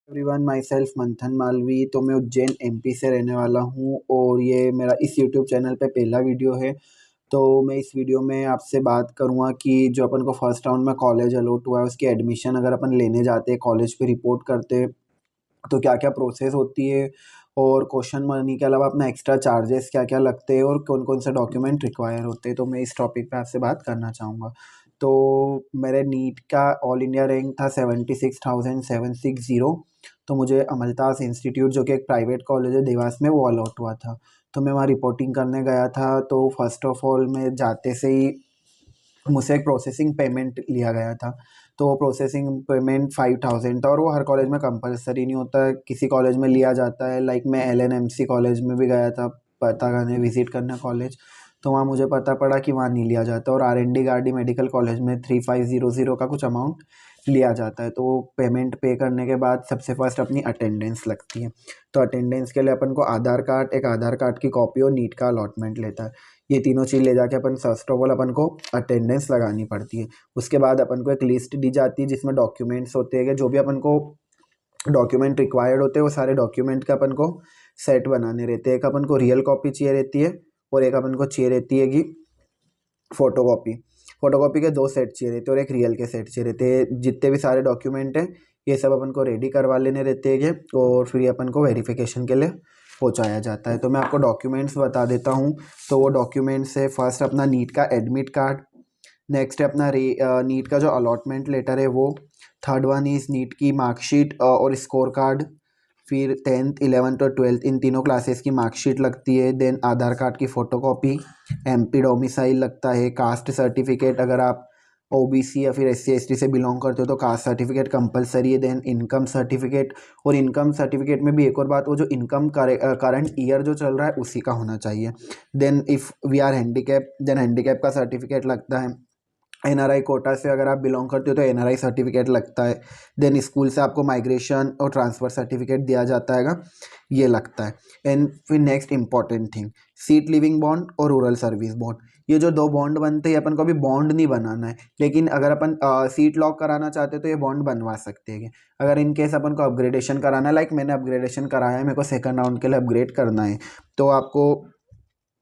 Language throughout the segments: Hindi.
एवरीवन, माई सेल्फ मंथन मालवी। तो मैं उज्जैन एमपी से रहने वाला हूँ और ये मेरा इस यूट्यूब चैनल पे पहला वीडियो है। तो मैं इस वीडियो में आपसे बात करूँगा कि जो अपन को फर्स्ट राउंड में कॉलेज अलॉट हुआ है उसकी एडमिशन अगर अपन लेने जाते हैं, कॉलेज पे रिपोर्ट करते हैं, तो क्या क्या प्रोसेस होती है और क्वेश्चन मनी के अलावा अपना एक्स्ट्रा चार्जेस क्या क्या लगते हैं और कौन कौन से डॉक्यूमेंट रिक्वायर होते हैं। तो मैं इस टॉपिक पे आपसे बात करना चाहूँगा। तो मेरे नीट का ऑल इंडिया रैंक था 76,760। तो मुझे अमलतास इंस्टीट्यूट, जो कि एक प्राइवेट कॉलेज है देवास में, वो अलॉट हुआ था। तो मैं वहाँ रिपोर्टिंग करने गया था। तो फर्स्ट ऑफ ऑल मैं जाते से ही मुझसे एक प्रोसेसिंग पेमेंट लिया गया था। तो वो प्रोसेसिंग पेमेंट 5,000 था और वो हर कॉलेज में कंपलसरी नहीं होता है, किसी कॉलेज में लिया जाता है। लाइक मैं LNMC कॉलेज में भी गया था पता करने, विजिट करने कॉलेज। तो वहाँ मुझे पता पड़ा कि वहाँ नहीं लिया जाता और RND गार्डी मेडिकल कॉलेज में 3500 का कुछ अमाउंट लिया जाता है। तो वो पेमेंट पे करने के बाद सबसे फर्स्ट अपनी अटेंडेंस लगती है। तो अटेंडेंस के लिए अपन को आधार कार्ड, एक आधार कार्ड की कॉपी और नीट का अलॉटमेंट लेता है। ये तीनों चीज़ ले जाके अपन फर्स्ट ऑफ ऑल अपन को अटेंडेंस लगानी पड़ती है। उसके बाद अपन को एक लिस्ट दी जाती है जिसमें डॉक्यूमेंट्स होते हैं, जो भी अपन को डॉक्यूमेंट रिक्वायर्ड होते हैं वो सारे डॉक्यूमेंट का अपन को सेट बनाने रहते हैं। एक अपन को रियल कॉपी चाहिए रहती है और एक अपन को चाहिए रहती है कि फ़ोटोकॉपी। फ़ोटोकॉपी के 2 सेट चाहिए रहते हैं और एक रियल के सेट चाहिए रहते हैं। जितने भी सारे डॉक्यूमेंट हैं ये सब अपन को रेडी करवा लेने रहते हैं और फिर ये अपन को वेरिफिकेशन के लिए पहुंचाया जाता है। तो मैं आपको डॉक्यूमेंट्स बता देता हूँ। तो वो डॉक्यूमेंट्स है, फर्स्ट अपना नीट का एडमिट कार्ड, नेक्स्ट है अपना नीट का जो अलॉटमेंट लेटर है वो, थर्ड वन इज़ नीट की मार्कशीट और स्कोर कार्ड, फिर 10th 11th और 12th इन तीनों क्लासेस की मार्कशीट लगती है। देन आधार कार्ड की फ़ोटोकॉपी, MP डोमिसाइल लगता है, कास्ट सर्टिफिकेट अगर आप OBC या फिर SC ST से बिलोंग करते हो तो कास्ट सर्टिफिकेट कंपलसरी है। देन इनकम सर्टिफिकेट, और इनकम सर्टिफिकेट में भी एक और बात, वो जो इनकम करंट ईयर जो चल रहा है उसी का होना चाहिए। Then if we are handicap, then handicap का सर्टिफिकेट लगता है। NRI कोटा से अगर आप बिलोंग करते हो तो NRI सर्टिफिकेट लगता है। देन स्कूल से आपको माइग्रेशन और ट्रांसफ़र सर्टिफिकेट दिया जाता है, ये लगता है। एंड फिर next important thing, seat living bond और रूरल सर्विस बॉन्ड। ये जो 2 बॉन्ड बनते हैं, अपन को अभी बॉन्ड नहीं बनाना है, लेकिन अगर अपन सीट लॉक कराना चाहते हैं तो ये बॉन्ड बनवा सकते हैं। अगर इन केस अपन को अपग्रेडेशन कराना है, लाइक मैंने अपग्रेडेशन कराया है, मेरे को सेकंड राउंड के लिए अपग्रेड करना है, तो आपको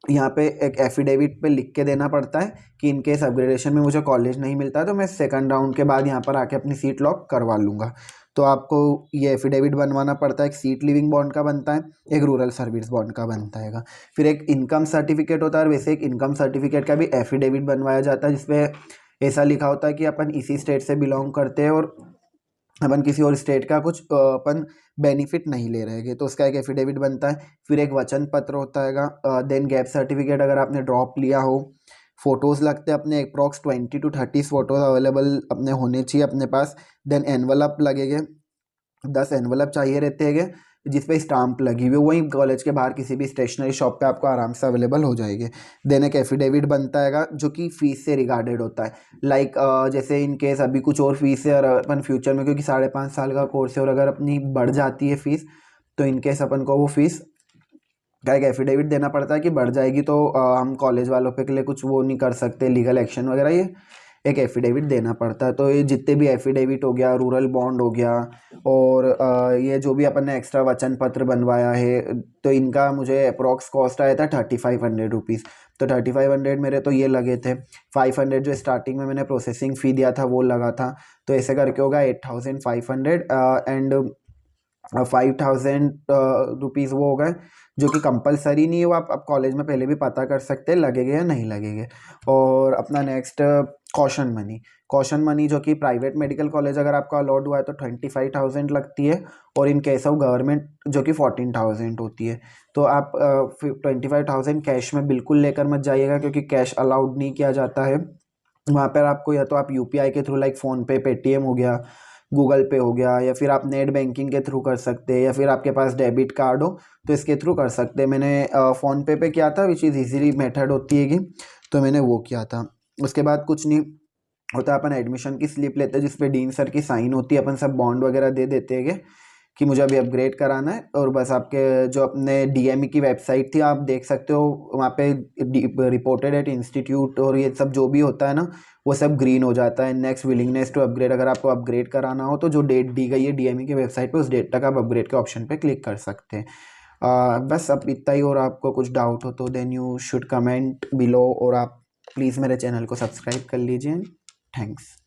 यहाँ पे एक एफिडेविट पे लिख के देना पड़ता है कि इन केस अपग्रेडेशन में मुझे कॉलेज नहीं मिलता तो मैं सेकंड राउंड के बाद यहाँ पर आके अपनी सीट लॉक करवा लूँगा। तो आपको ये एफिडेविट बनवाना पड़ता है। एक सीट लिविंग बॉन्ड का बनता है, एक रूरल सर्विस बॉन्ड का बनता है। फिर एक इनकम सर्टिफिकेट होता है, और वैसे एक इनकम सर्टिफिकेट का भी एफिडेविट बनवाया जाता है जिसपे ऐसा लिखा होता है कि अपन इसी स्टेट से बिलोंग करते हैं और अपन किसी और स्टेट का कुछ अपन बेनिफिट नहीं ले रहे हैं, तो उसका एक एफिडेविट बनता है। फिर एक वचन पत्र होता है। देन गैप सर्टिफिकेट अगर आपने ड्रॉप लिया हो। फ़ोटोज़ लगते हैं अपने, अप्रॉक्स 20 to 30 फ़ोटोज़ अवेलेबल अपने होने चाहिए अपने पास। देन एनवलप लगेंगे, 10 एनवलप चाहिए रहते हैं जिस पे स्टाम्प लगी हुई है, वहीं कॉलेज के बाहर किसी भी स्टेशनरी शॉप पे आपको आराम से अवेलेबल हो जाएगी। देन एक एफिडेविट बनता है जो कि फ़ीस से रिगार्डेड होता है। लाइक जैसे इन केस अभी कुछ और फीस है और अपन फ्यूचर में, क्योंकि 5.5 साल का कोर्स है और अगर अपनी बढ़ जाती है फ़ीस, तो इन केस अपन को वो फीस का एक एफिडेविट देना पड़ता है कि बढ़ जाएगी तो हम कॉलेज वालों पे के लिए कुछ वो नहीं कर सकते, लीगल एक्शन वगैरह, ये एक एफिडेविट देना पड़ता है। तो ये जितने भी एफिडेविट हो गया, रूरल बॉन्ड हो गया, और ये जो भी अपन ने एक्स्ट्रा वचन पत्र बनवाया है, तो इनका मुझे अप्रॉक्स कॉस्ट आया था 3500 रुपीज़। तो 3500 मेरे तो ये लगे थे। 500 जो स्टार्टिंग में मैंने प्रोसेसिंग फ़ी दिया था वो लगा था। तो ऐसे करके होगा 8500 एंड 5000 रुपीज़ वो हो गए, जो कि कंपलसरी नहीं है, वो आप कॉलेज में पहले भी पता कर सकते हैं लगेंगे या नहीं लगेंगे। और अपना next caution money, caution money जो कि प्राइवेट मेडिकल कॉलेज अगर आपका अलॉट हुआ है तो 25,000 लगती है, और इन केस ऑफ गवर्नमेंट जो कि 14,000 होती है। तो आप 25,000 कैश में बिल्कुल लेकर मत जाइएगा, क्योंकि कैश अलाउड नहीं किया जाता है वहाँ पर। आपको या तो आप UPI के थ्रू, लाइक फ़ोनपे, पेटीएम हो गया, गूगल पे हो गया, या फिर आप नेट बैंकिंग के थ्रू कर सकते हैं, या फिर आपके पास डेबिट कार्ड हो तो इसके थ्रू कर सकते हैं। मैंने फ़ोनपे पे किया था, विच इज़ ईजीली मेथड होती है कि, तो मैंने वो किया था। उसके बाद कुछ नहीं होता, अपन एडमिशन की स्लिप लेते हैं जिस पे डीन सर की साइन होती है, अपन सब बॉन्ड वगैरह दे देते हैं कि मुझे अभी अपग्रेड कराना है। और बस आपके जो अपने डीएमई की वेबसाइट थी आप देख सकते हो, वहाँ पे रिपोर्टेड एट इंस्टीट्यूट और ये सब जो भी होता है ना वो सब ग्रीन हो जाता है। नेक्स्ट विलिंगनेस टू अपग्रेड, अगर आपको अपग्रेड कराना हो तो जो डेट दी गई है डीएमई की वेबसाइट पे उस डेट तक आप अपग्रेड के ऑप्शन पे क्लिक कर सकते हैं। बस अब इतना ही। और आपको कुछ डाउट हो तो then you should comment below, और आप प्लीज़ मेरे चैनल को सब्सक्राइब कर लीजिए। थैंक्स।